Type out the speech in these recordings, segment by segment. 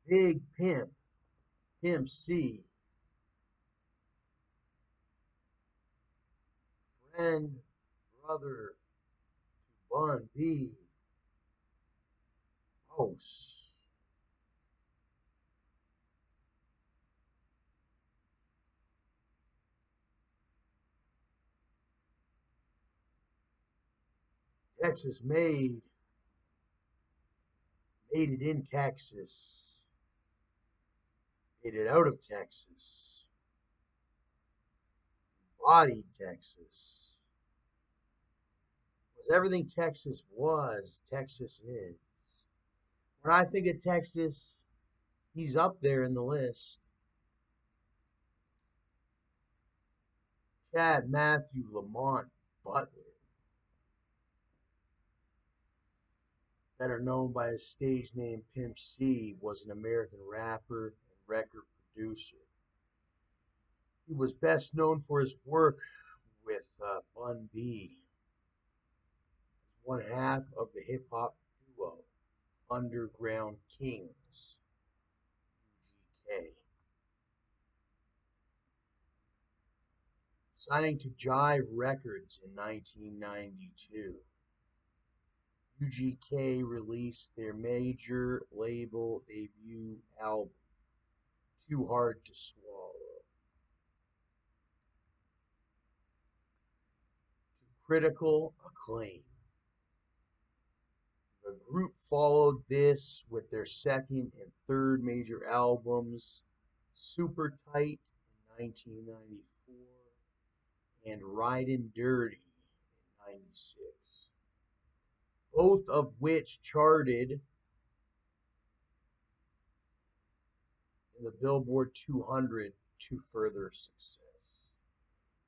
Big Pimp, Pimp C, friend, brother to Bun B, host. Texas made it in Texas, made it out of Texas, bodied Texas. Was everything Texas was, Texas is. When I think of Texas, he's up there in the list. Chad Matthew Lamont Butler, better known by his stage name Pimp C, was an American rapper and record producer. He was best known for his work with Bun B, one half of the hip hop duo Underground Kings, UGK. Signing to Jive Records in 1992, UGK released their major label debut album, Too Hard to Swallow. To critical acclaim. The group followed this with their second and third major albums, Super Tight in 1994 and Ridin' Dirty in 96, both of which charted in the Billboard 200 to further success.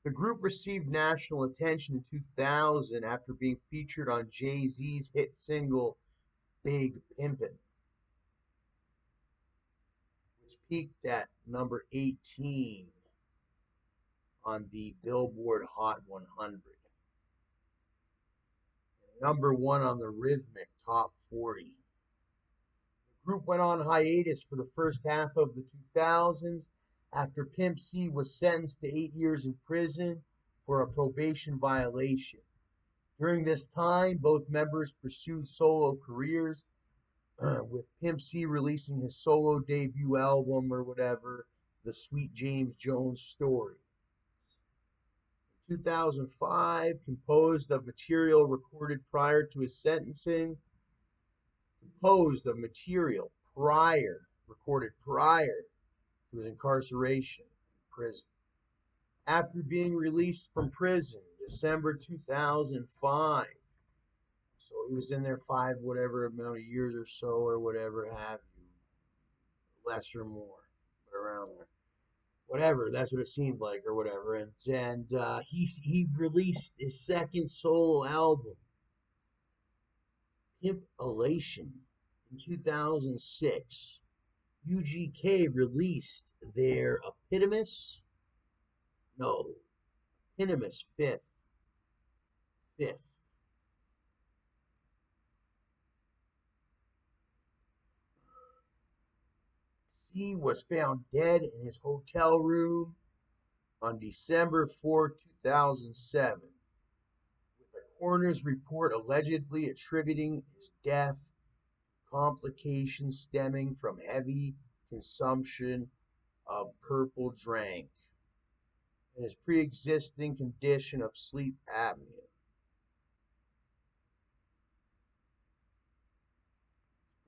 The group received national attention in 2000 after being featured on Jay-Z's hit single Big Pimpin', which peaked at number 18 on the Billboard Hot 100, and number 1 on the Rhythmic Top 40. The group went on hiatus for the first half of the 2000s after Pimp C was sentenced to 8 years in prison for a probation violation. During this time, both members pursued solo careers, with Pimp C releasing his solo debut album or whatever, The Sweet James Jones Story. In 2005, composed of material recorded prior to his sentencing, recorded prior to his incarceration in prison. After being released from prison, December 2005, so he was in there whatever amount of years or so, or whatever have you, less or more, but around there. Whatever, that's what it seemed like, or whatever. And he released his second solo album, Pimp Elation, in 2006. UGK released their eponymous fifth. C was found dead in his hotel room on December 4, 2007, with a coroner's report allegedly attributing his death to complications stemming from heavy consumption of purple drank and his pre-existing condition of sleep apnea.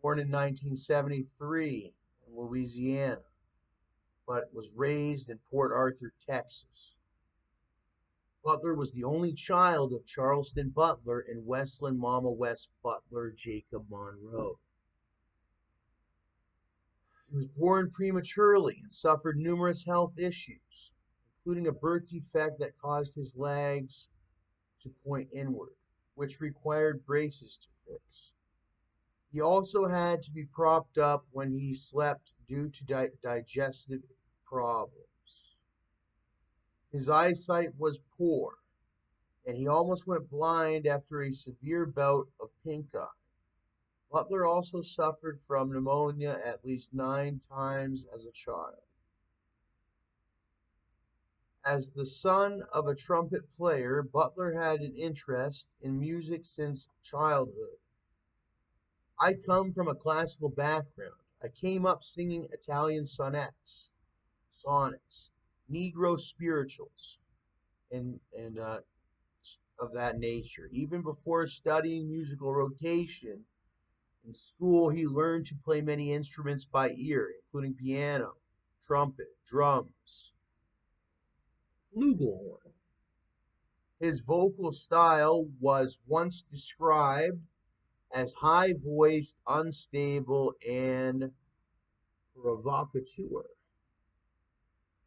Born in 1973 in Louisiana, but was raised in Port Arthur, Texas. Butler was the only child of Charleston Butler and Westland Mama West Butler Jacob Monroe. He was born prematurely and suffered numerous health issues, including a birth defect that caused his legs to point inward, which required braces to fix. He also had to be propped up when he slept due to digestive problems. His eyesight was poor, and he almost went blind after a severe bout of pink eye. Butler also suffered from pneumonia at least 9 times as a child. As the son of a trumpet player, Butler had an interest in music since childhood. I come from a classical background. I came up singing Italian sonnets, Negro spirituals, and of that nature. Even before studying musical rotation in school, he learned to play many instruments by ear, including piano, trumpet, drums, flugelhorn. His vocal style was once described as high voiced, unstable, and provocateur,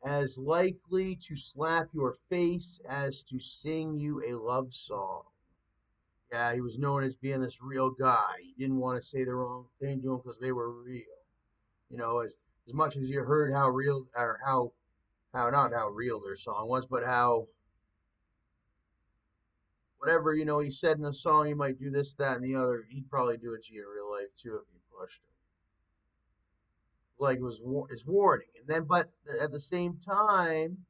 as likely to slap your face as to sing you a love song. Yeah, he was known as being this real guy. He didn't want to say the wrong thing to him because they were real. As much as you heard how real or how not how real their song was, but how whatever he said in the song, he might do this, that, and the other. He'd probably do it to you in real life too if you pushed him. Like it was his warning, and then but at the same time,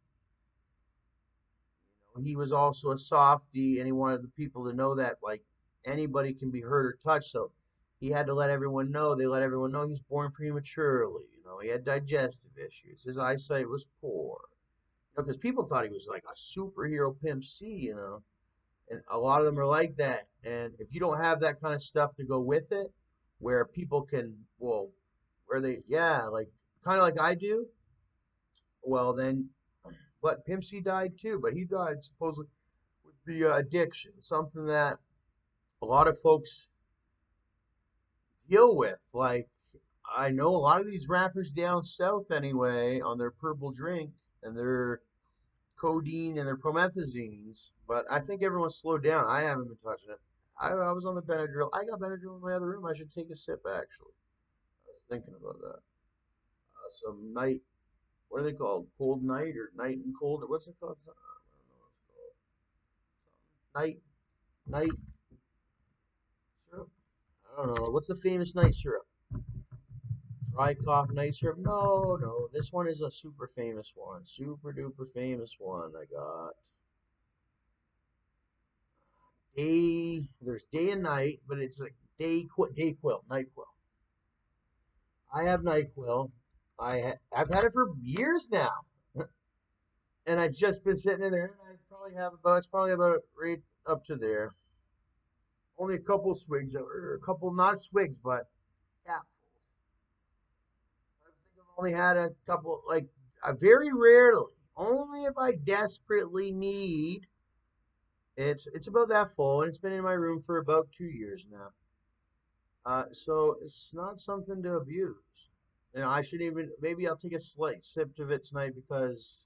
he was also a softie, and he wanted the people to know that like anybody can be hurt or touched. So he had to let everyone know. They let everyone know he was born prematurely. He had digestive issues. His eyesight was poor. Because people thought he was like a superhero Pimp C. And a lot of them are like that. And if you don't have that kind of stuff to go with it, where people can, well, where they, yeah, like kind of like I do, well, then, but Pimp C died too, but he died supposedly with the addiction, something that a lot of folks deal with. Like, I know a lot of these rappers down south anyway on their purple drink and their codeine and their promethazines, but I think everyone's slowed down. I haven't been touching it. I was on the Benadryl. I got Benadryl in my other room. I should take a sip, actually. I was thinking about that. Some night, what are they called? Cold night or night and cold? What's it called? I don't know what it's called. Night syrup? I don't know. What's the famous night syrup? Dry cough night syrup? No, no. This one is a super famous one. Super duper famous one I got. There's day and night, but it's like Dayquil, NyQuil. I have NyQuil. I've had it for years now, and I've just been sitting in there, and I probably have about it's probably about right up to there. Only a couple swigs, or a couple not swigs, but capfuls. I think I've only had a couple, like very rarely, only if I desperately need. It's about that full, and it's been in my room for about 2 years now. So it's not something to abuse. And I should even maybe I'll take a slight sip of it tonight because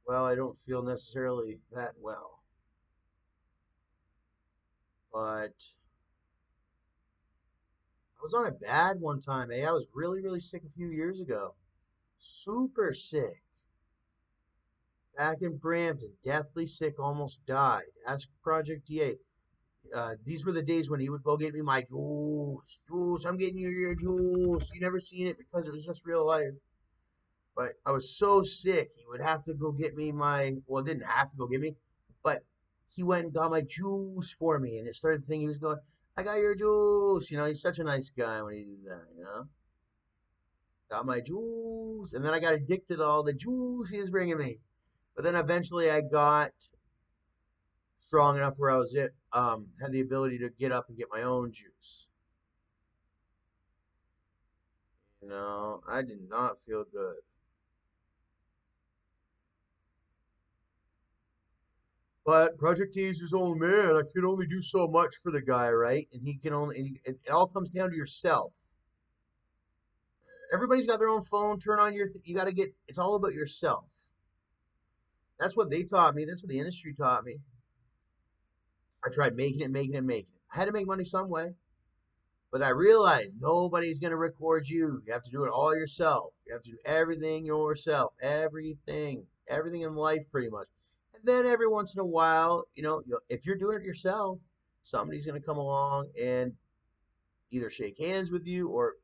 well, I don't feel necessarily that well. But I was on a bad one time, eh? I was really, really sick a few years ago. Super sick. Back in Brampton, deathly sick, almost died. Ask Project DA. These were the days when he would go get me my juice. Juice, I'm getting you your juice. You never seen it because it was just real life. But I was so sick, he would have to go get me well, didn't have to go get me, but he went and got my juice for me. And it started thinking he was going, I got your juice. He's such a nice guy when he did that. Got my juice. And then I got addicted to all the juice he was bringing me. But then eventually I got strong enough where had the ability to get up and get my own juice. I did not feel good. But Project D is his own man. I can only do so much for the guy, right? And he can only, and it all comes down to yourself. Everybody's got their own phone. Turn on you got to it's all about yourself. That's what they taught me. That's what the industry taught me. I tried making it, making it, making it. I had to make money some way. But I realized nobody's going to record you. You have to do it all yourself. You have to do everything yourself. Everything. Everything in life, pretty much. And then every once in a while, if you're doing it yourself, somebody's going to come along and either shake hands with you or